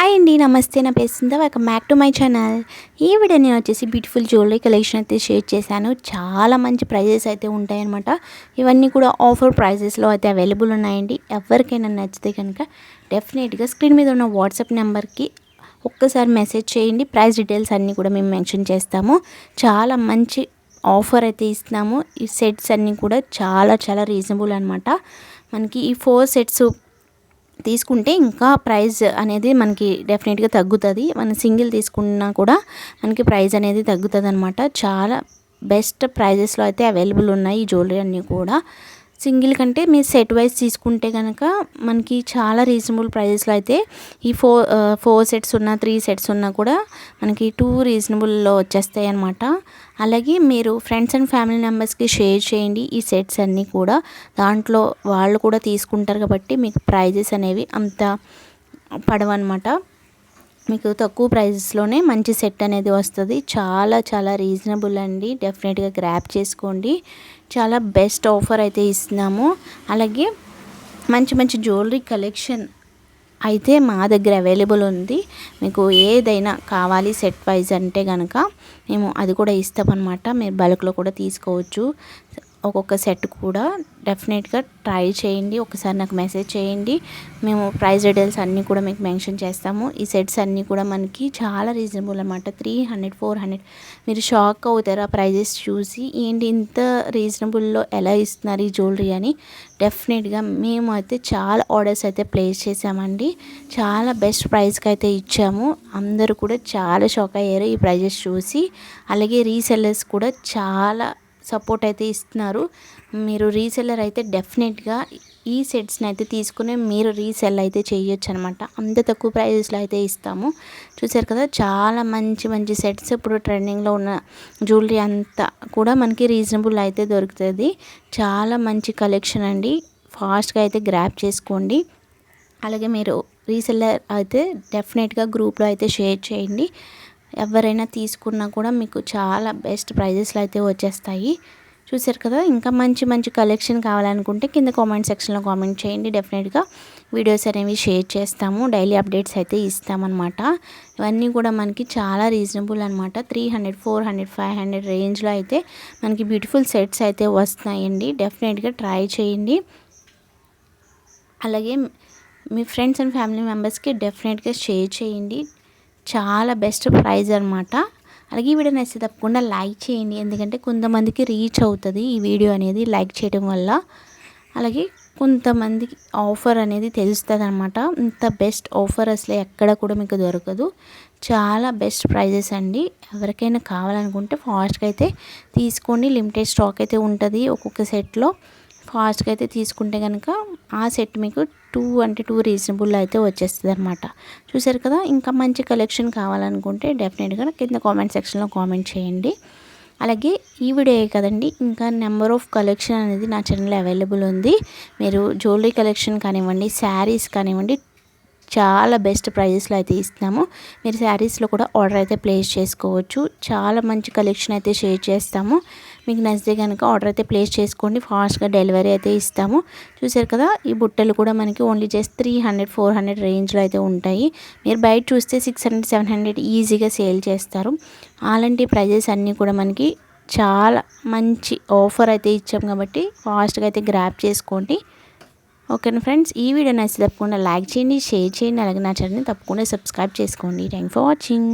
Hi అండి, నమస్తే. నా పేరు Sindhu. Welcome back to my channel. ఈ వీడియో నేను వచ్చేసి బ్యూటిఫుల్ జ్యువెలరీ కలెక్షన్ అయితే షేర్ చేశాను. చాలా మంచి ప్రైజెస్ అయితే ఉంటాయన్నమాట. ఇవన్నీ కూడా ఆఫర్ ప్రైజెస్లో అయితే అవైలబుల్ ఉన్నాయండి. ఎవరికైనా నచ్చితే కనుక డెఫినెట్గా స్క్రీన్ మీద ఉన్న వాట్సాప్ నెంబర్కి ఒక్కసారి మెసేజ్ చేయండి. ప్రైస్ డీటెయిల్స్ అన్నీ కూడా మేము మెన్షన్ చేస్తాము. చాలా మంచి ఆఫర్ అయితే ఇస్తున్నాము. ఈ సెట్స్ అన్నీ కూడా చాలా రీజనబుల్ అనమాట. మనకి ఈ 4 సెట్స్ తీసుకుంటే ఇంకా ప్రైస్ అనేది మనకి డెఫినెట్గా తగ్గుతుంది. మనం సింగిల్ తీసుకున్నా కూడా మనకి ప్రైస్ అనేది తగ్గుతుంది అనమాట. చాలా బెస్ట్ ప్రైజెస్లో అయితే అవైలబుల్ ఉన్నాయి ఈ జ్యువెలరీ అన్నీ కూడా. సింగిల్ కంటే మీరు సెట్ వైజ్ తీసుకుంటే కనుక మనకి చాలా రీజనబుల్ ప్రైజెస్లో అయితే ఈ 4 సెట్స్ ఉన్నా 3 సెట్స్ ఉన్నా కూడా మనకి 2 రీజనబుల్లో వచ్చేస్తాయి అనమాట. అలాగే మీరు ఫ్రెండ్స్ అండ్ ఫ్యామిలీ మెంబర్స్కి షేర్ చేయండి ఈ సెట్స్ అన్నీ కూడా. దాంట్లో వాళ్ళు కూడా తీసుకుంటారు కాబట్టి మీకు ప్రైజెస్ అనేవి అంత పడవన్నమాట. మీకు తక్కువ ప్రైజెస్లోనే మంచి సెట్ అనేది వస్తుంది. చాలా రీజనబుల్ అండి. డెఫినెట్గా గ్రాప్ చేసుకోండి. చాలా బెస్ట్ ఆఫర్ అయితే ఇస్తున్నాము. అలాగే మంచి జ్యువెలరీ కలెక్షన్ అయితే మా దగ్గర అవైలబుల్ ఉంది. మీకు ఏదైనా కావాలి సెట్ వైజ్ అంటే కనుక మేము అది కూడా ఇస్తామన్నమాట. మీరు బల్క్లో కూడా తీసుకోవచ్చు. ఒక్కొక్క సెట్ కూడా డెఫినెట్గా ట్రై చేయండి. ఒకసారి నాకు మెసేజ్ చేయండి. మేము ప్రైస్ డీటెయిల్స్ అన్నీ కూడా మీకు మెన్షన్ చేస్తాము. ఈ సెట్స్ అన్నీ కూడా మనకి చాలా రీజనబుల్ అనమాట. 300, 400 మీరు షాక్ అవుతారు ఆ ప్రైజెస్ చూసి. ఏంటి ఇంత రీజనబుల్లో ఎలా ఇస్తున్నారు ఈ జ్యువెలరీ అని. డెఫినెట్గా మేము అయితే చాలా ఆర్డర్స్ అయితే ప్లేస్ చేసామండి. చాలా బెస్ట్ ప్రైస్కి అయితే ఇచ్చాము. అందరూ కూడా చాలా షాక్ అయ్యారు ఈ ప్రైజెస్ చూసి. అలాగే రీసెల్లర్స్ కూడా చాలా సపోర్ట్ అయితే ఇస్తున్నారు. మీరు రీసెల్లర్ అయితే డెఫినెట్గా ఈ సెట్స్ని అయితే తీసుకుని మీరు రీసెల్ అయితే చేయొచ్చు అనమాట. అంత తక్కువ ప్రైజెస్లో అయితే ఇస్తాము. చూసారు కదా, చాలా మంచి సెట్స్ ఇప్పుడు ట్రెండింగ్లో ఉన్న జ్యువెలరీ అంతా కూడా మనకి రీజనబుల్ అయితే దొరుకుతుంది. చాలా మంచి కలెక్షన్ అండి. ఫాస్ట్గా అయితే గ్రాప్ చేసుకోండి. అలాగే మీరు రీసెల్లర్ అయితే డెఫినెట్గా గ్రూప్లో అయితే షేర్ చేయండి. ఎవరైనా తీసుకున్నా కూడా మీకు చాలా బెస్ట్ ప్రైజెస్లో అయితే వచ్చేస్తాయి. చూసారు కదా, ఇంకా మంచి కలెక్షన్ కావాలనుకుంటే కింద కామెంట్ సెక్షన్లో కామెంట్ చేయండి. డెఫినెట్గా వీడియోస్ అనేవి షేర్ చేస్తాము. డైలీ అప్డేట్స్ అయితే ఇస్తామన్నమాట. ఇవన్నీ కూడా మనకి చాలా రీజనబుల్ అనమాట. 300, 400, 500 రేంజ్లో అయితే మనకి బ్యూటిఫుల్ సెట్స్ అయితే వస్తున్నాయండి. డెఫినెట్గా ట్రై చేయండి. అలాగే మీ ఫ్రెండ్స్ అండ్ ఫ్యామిలీ మెంబర్స్కి డెఫినెట్గా షేర్ చేయండి. చాలా బెస్ట్ ప్రైజ్ అనమాట. అలాగే ఈ వీడియో నచ్చితే తప్పకుండా లైక్ చేయండి. ఎందుకంటే కొంతమందికి రీచ్ అవుతుంది ఈ వీడియో అనేది లైక్ చేయడం వల్ల. అలాగే కొంతమందికి ఆఫర్ అనేది తెలుస్తుంది అనమాట. ఇంత బెస్ట్ ఆఫర్ అసలు ఎక్కడ కూడా మీకు దొరకదు. చాలా బెస్ట్ ప్రైజెస్ అండి. ఎవరికైనా కావాలనుకుంటే ఫాస్ట్గా అయితే తీసుకోండి. లిమిటెడ్ స్టాక్ అయితే ఉంటుంది ఒక్కొక్క సెట్లో. ఫాస్ట్గా అయితే తీసుకుంటే కనుక ఆ సెట్ మీకు 2 రీజనబుల్ అయితే వచ్చేస్తుంది అనమాట. చూసారు కదా, ఇంకా మంచి కలెక్షన్ కావాలనుకుంటే డెఫినెట్గా కింద కామెంట్ సెక్షన్లో కామెంట్ చేయండి. అలాగే ఈ వీడియో కదండి, ఇంకా నెంబర్ ఆఫ్ కలెక్షన్ అనేది నా ఛానల్లో అవైలబుల్ ఉంది. మీరు జ్యువెలరీ కలెక్షన్ కానివ్వండి, శారీస్ కానివ్వండి, చాలా బెస్ట్ ప్రైజెస్లో అయితే ఇస్తున్నాము. మీరు శారీస్లో కూడా ఆర్డర్ అయితే ప్లేస్ చేసుకోవచ్చు. చాలా మంచి కలెక్షన్ అయితే షేర్ చేస్తాము. మీకు నచ్చితే కనుక ఆర్డర్ అయితే ప్లేస్ చేసుకోండి. ఫాస్ట్గా డెలివరీ అయితే ఇస్తాము. చూసారు కదా, ఈ బుట్టలు కూడా మనకి ఓన్లీ జస్ట్ 300, 400 రేంజ్లో అయితే ఉంటాయి. మీరు బయట చూస్తే 600, 700 ఈజీగా సేల్ చేస్తారు. అలాంటి ప్రైజెస్ అన్నీ కూడా మనకి చాలా మంచి ఆఫర్ అయితే ఇచ్చాం కాబట్టి ఫాస్ట్గా అయితే గ్రాప్ చేసుకోండి. ఓకేనా ఫ్రెండ్స్, ఈ వీడియో నచ్చితే తప్పకుండా లైక్ చేయండి, షేర్ చేయండి. అలాగే నా ఛానల్ని తప్పకుండా సబ్స్క్రైబ్ చేసుకోండి. Thank for watching.